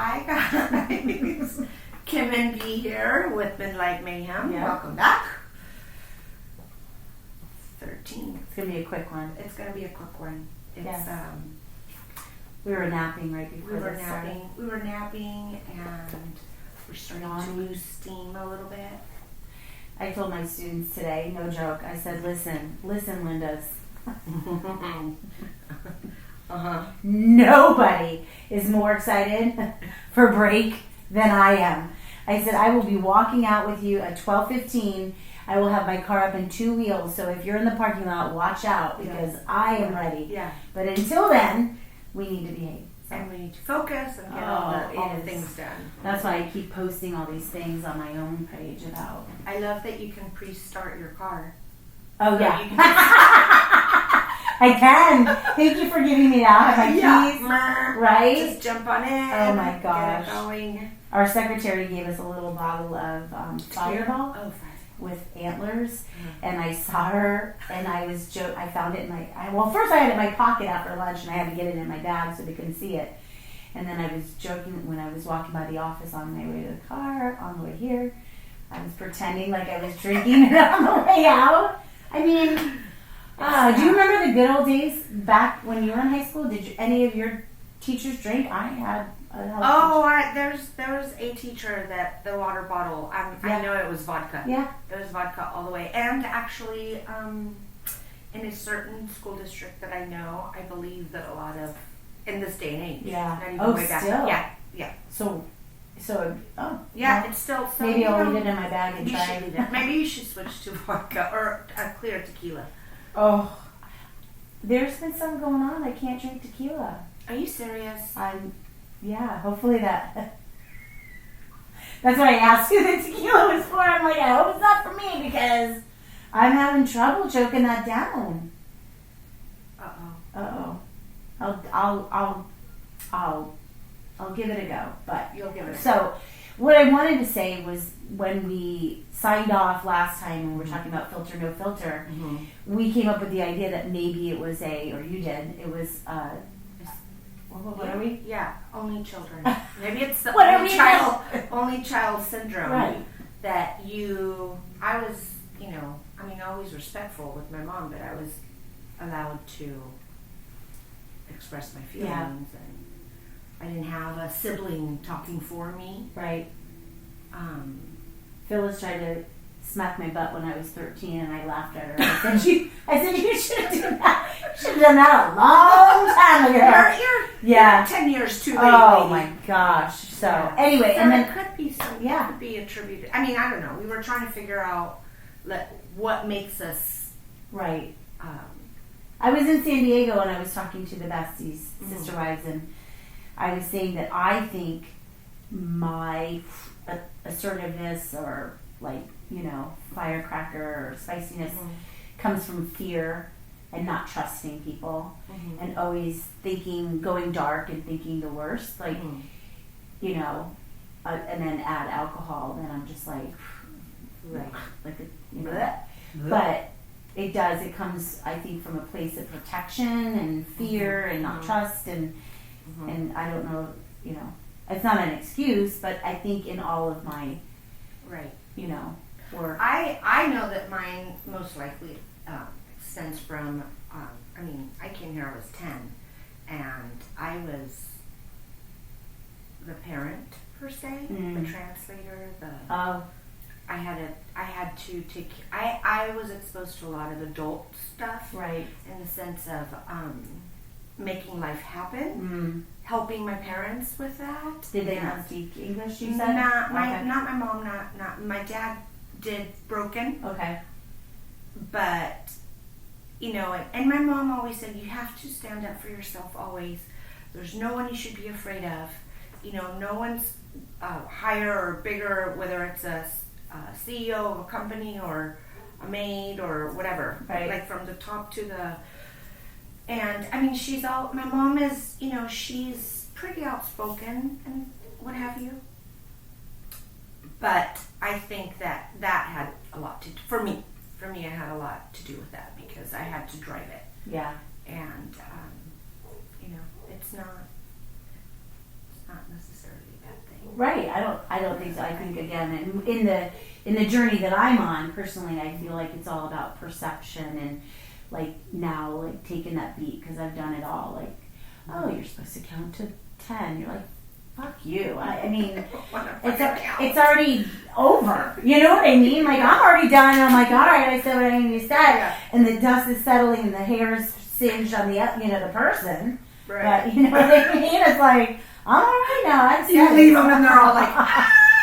Hi guys, Kim and B here with Midlight Mayhem. Yeah. Welcome back. 13. It's gonna be a quick one. It's gonna be a quick one. It's Yes. We were napping right before we were this started. napping. We were napping, and we're starting to lose steam a little bit. I told my students today, no joke. I said, "Listen, Lindas. Nobody is more excited for break than I am." I said, "I will be walking out with you at 12:15. I will have my car up in 2 wheels. So if you're in the parking lot, watch out because I am ready. Yeah. But until then, we need to behave." So And we need to focus and get all the yes. things done. that's why I keep posting all these things on my own page about. I love that you can pre-start your car. Oh So yeah. you can I can. Thank you for giving me that. My keys, right? Just jump on in. Oh my gosh. Get it going. Our secretary gave us a little bottle of Fireball Oh, fine. with antlers, and I saw her, and I was I found it in well, first I had it in my pocket after lunch, and I had to get it in my bag so they couldn't see it. And then I was joking when I was walking by the office on my way to the car, on the way here. I was pretending like I was drinking it on the way out. I mean, do you remember the good old days back when you were in high school? Did any of your teachers drink? I had a health there was a teacher that the water bottle. I know it was vodka. Yeah. It was vodka all the way. And actually, in a certain school district that I know, I believe that a lot of in this day and age. Yeah. Not even Oh, way back. still? Yeah. So, Yeah, well, it's still. So, maybe I'll know, leave it in my bag and you try should, it. maybe you should switch to vodka or a clear tequila. Oh, there's been some going on. I can't drink tequila. Are you serious? Yeah, hopefully that. That's why I asked who the tequila was for. I'm like, I hope it's not for me because I'm having trouble choking that down. Uh-oh. I'll give it a go, but You'll give it a go. So, what I wanted to say was when we signed off last time and we were talking about filter, no filter, we came up with the idea that maybe it was what are we? Yeah, only children. Maybe it's the What are only we child, only child syndrome. Right. That I was, always respectful with my mom, but I was allowed to express my feelings, Yeah. and I didn't have a sibling talking for me. Right. Phyllis tried to smack my butt when I was 13, and I laughed at her. I said, you should have done that. You should have done that a long time ago. You're 10 years too late. Oh lady. my gosh. So Yeah. anyway, So and it then could be Yeah. could be attributed. I don't know. We were trying to figure out what makes us. right. I was in San Diego and I was talking to the besties, sister wives, and I was saying that I think my assertiveness or firecracker or spiciness comes from fear and not trusting people and always going dark and thinking the worst, and then add alcohol, then I'm just like, Right. But it comes, I think, from a place of protection and fear and not trust and I don't know, it's not an excuse, but I think in all of my, Right. work. I know that mine most likely stems from. I came here. I was 10, and I was the parent per se, the translator, I had to take. I was exposed to a lot of adult stuff, Right. in the sense of making life happen, helping my parents with that. Did they And not speak English, you said? Not Okay. my mom. Not my dad did broken, Okay. but and my mom always said you have to stand up for yourself always. There's no one you should be afraid of. No one's higher or bigger, whether it's a CEO of a company or a maid or whatever. Right. Like from the top to the. And my mom is, she's pretty outspoken and what have you. But I think that had a lot to do, for me, it had a lot to do with that because I had to drive it. Yeah. And, it's not necessarily a bad thing. Right. I don't think so. I think again, in the journey that I'm on personally, I feel like it's all about perception and like now like taking that beat because I've done it all. Like, oh, you're supposed to count to 10. You're like, fuck you. I mean, it's already over. You know what I mean? Like I'm already done. And I'm like, all right, I said what I need to say, and the dust is settling and the hair is singed on the the person. Right. But you know what I mean? It's like I'm all right now. You leave them and they're all like,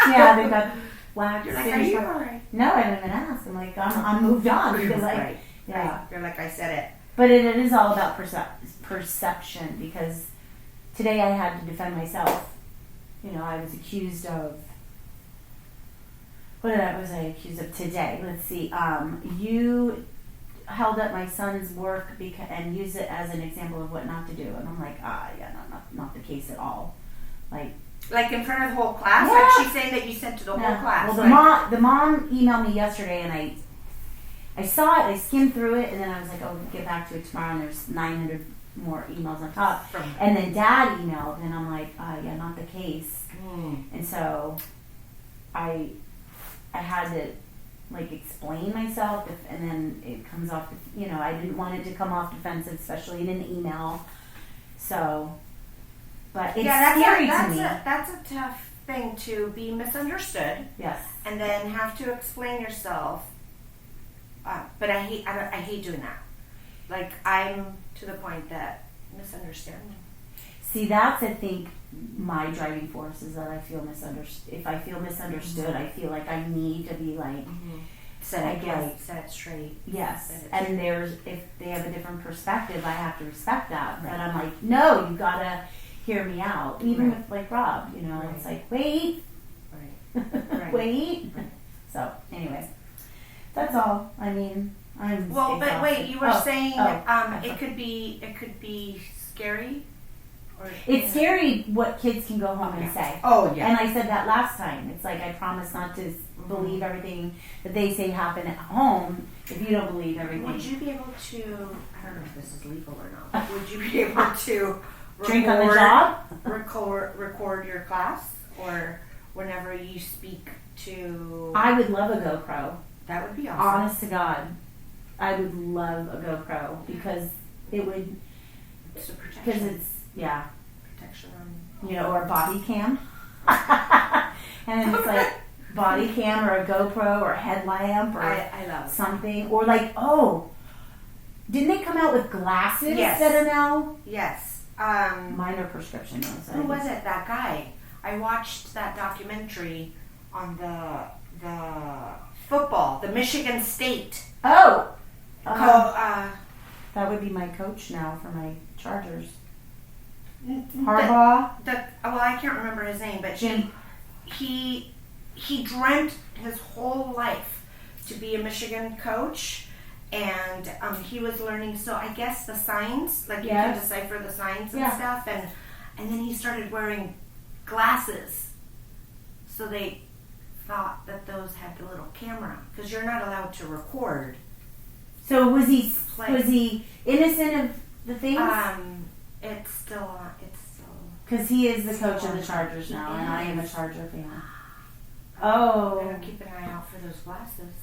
yeah, they got wax. You're like, are you all right? No, I didn't even ask. I'm like, I'm moved on because Right. yeah. Right. You're like, I said it. But it is all about perception because today I had to defend myself. You know, I was accused of. What was I accused of today? Let's see. You held up my son's work and used it as an example of what not to do, and I'm like, yeah, not the case at all. Like in front of the whole class? Yeah. Like she's saying that you said to the whole class? Well, the mom emailed me yesterday, and I saw it, I skimmed through it, and then I was like, oh, we'll get back to it tomorrow, and there's 900 more emails on top. And then Dad emailed, and I'm like, yeah, not the case. And so I had to like explain myself, and then it comes off, you know, I didn't want it to come off defensive, especially in an email. So, but it's scary to me. That's a tough thing to be misunderstood. Yes. And then have to explain yourself. But I hate doing that. Like I'm to the point that misunderstanding. See, that's I think my driving force is that I feel misunderstood. If I feel misunderstood, I feel like I need to be like set it straight. Yes, and if they have a different perspective, I have to respect that. Right. But I'm like, no, you gotta hear me out. Even with like Rob, you know, it's like wait, wait. Right. So anyway, that's all. I mean, I'm well, exhausted. But wait, you were saying it could be scary. It's scary what kids can go home and say. Oh, yeah. And I said that last time. It's like I promise not to believe everything that they say happen at home if you don't believe everything. Would you be able to, I don't know if this is legal or not, but would you be able to drink on the job? record your class or whenever you speak to... I would love a GoPro. That would be awesome. Honest to God. I would love a GoPro because it would... It's a protection. Because it's... Yeah. Protection on... You know, or a body cam. And then it's like body cam or a GoPro or a headlamp or I love something. Or like, didn't they come out with glasses that are now? Yes. Minor prescription though. Who was it? That guy. I watched that documentary on the football, the Michigan State. Oh! That would be my coach now for my Chargers. Harbaugh? I can't remember his name, but Jim. He dreamt his whole life to be a Michigan coach, and he was learning. So I guess the signs, like you can decipher the signs and stuff, and then he started wearing glasses. So they thought that those had the little camera because you're not allowed to record. So was he innocent of the things? It's still because he is the coach of the Chargers now, and I am a Charger fan. Oh, I'm gonna keep an eye out for those glasses.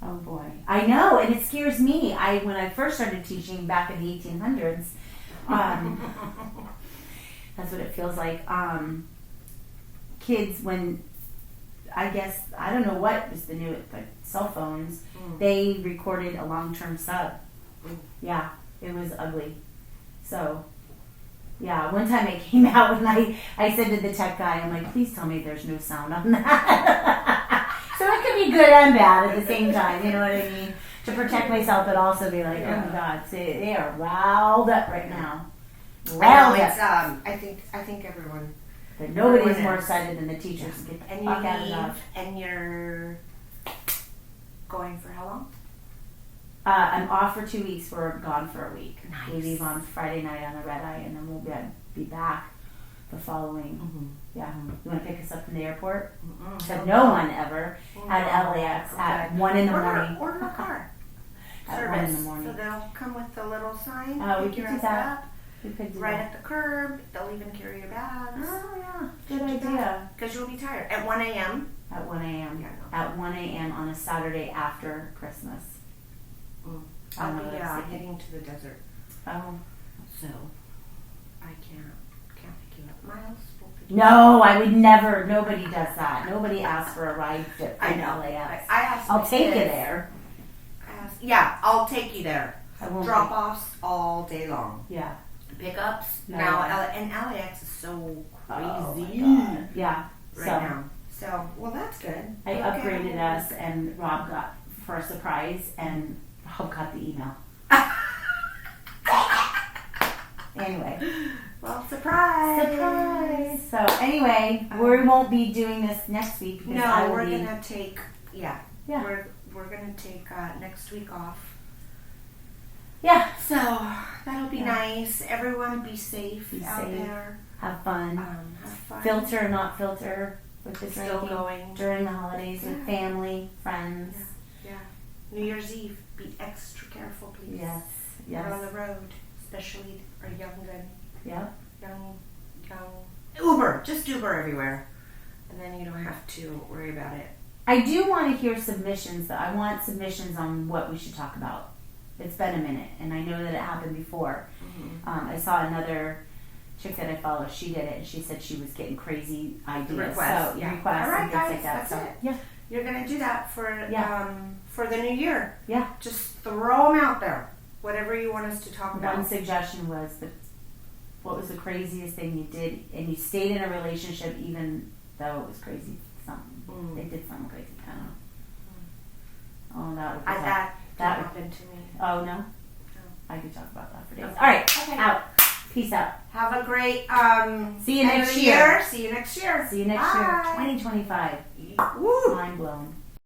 Oh boy, I know, and it scares me. When I first started teaching back in the 1800s, that's what it feels like. Kids, when I don't know what was the new cell phones, they recorded a long-term sub. Yeah, it was ugly. So. Yeah, one time it came out and I said to the tech guy, I'm like, please tell me there's no sound on that. So it could be good and bad at the same time, you know what I mean? To protect myself, but also be like, oh my God, they are riled up right now. Riled up. I think everyone. But nobody's more excited than the teachers to get the and fuck out of that. And you're going for how long? I'm off for 2 weeks. We're gone for a week. Nice. We leave on Friday night on a red eye, and then we'll be back the following. Yeah. You want to pick us up from the airport? Said no one ever at LAX at 1 in the morning. Order a car. At 1 in the morning. So they'll come with the little sign. We could do that. We could do right that. at the curb. They'll even carry your bags. Oh yeah. Good Do that. idea. Because you'll be tired. At 1 a.m.? At 1 a.m. Yeah, no. At 1 a.m. on a Saturday after Christmas. I I'll don't know be what I'm thinking. heading to the desert. Oh. So, I can't pick you up. Miles will pick you up. No, I would never. Nobody does that. Nobody asks for a ride to I know. LAX. I asked I'll my take you kids. there. Yeah, I'll take you there. I won't. Drop-offs all day long. Yeah. Pickups. No. Now, and LAX is so Oh crazy my God. Yeah. right So now. So, well, that's good. I Okay. upgraded us, and Rob got for a surprise, and Rob got the email. Anyway. Well, surprise. Surprise! So anyway, we won't be doing this next week because I No, will we're be. gonna take. Yeah. Yeah. We're gonna take next week off. Yeah. So that'll be Yeah. nice. Everyone be safe Be out safe. there. Have fun. Have fun. Filter or not filter with the Still drinking going. during the holidays with Yeah. family, friends. Yeah. New Year's Eve. Be extra careful, please. Yes. We're on Yes. the road, especially our young Uber. Just Uber everywhere, and then you don't have to worry about it. I do want to hear submissions though. I want submissions on what we should talk about. It's been a minute, and I know that it happened before. I saw another chick that I follow. She did it, and she said she was getting crazy ideas. Requests, So yeah. requests All right, and things guys, like that. that's So it. yeah, You're gonna do that for Yeah. for the new year. yeah. Just throw them out there. Whatever you want us to talk One about. suggestion was what was the craziest thing you did, and you stayed in a relationship even though it was crazy. Something they did something crazy. I don't know. Oh, that would be tough. That That- happened to me. Oh no, I could talk about that for days. Okay. All right, Okay. out. Peace out. Have a great See you end of next the year. See you next year. See you next year. Bye. 2025. Woo. Mind blown.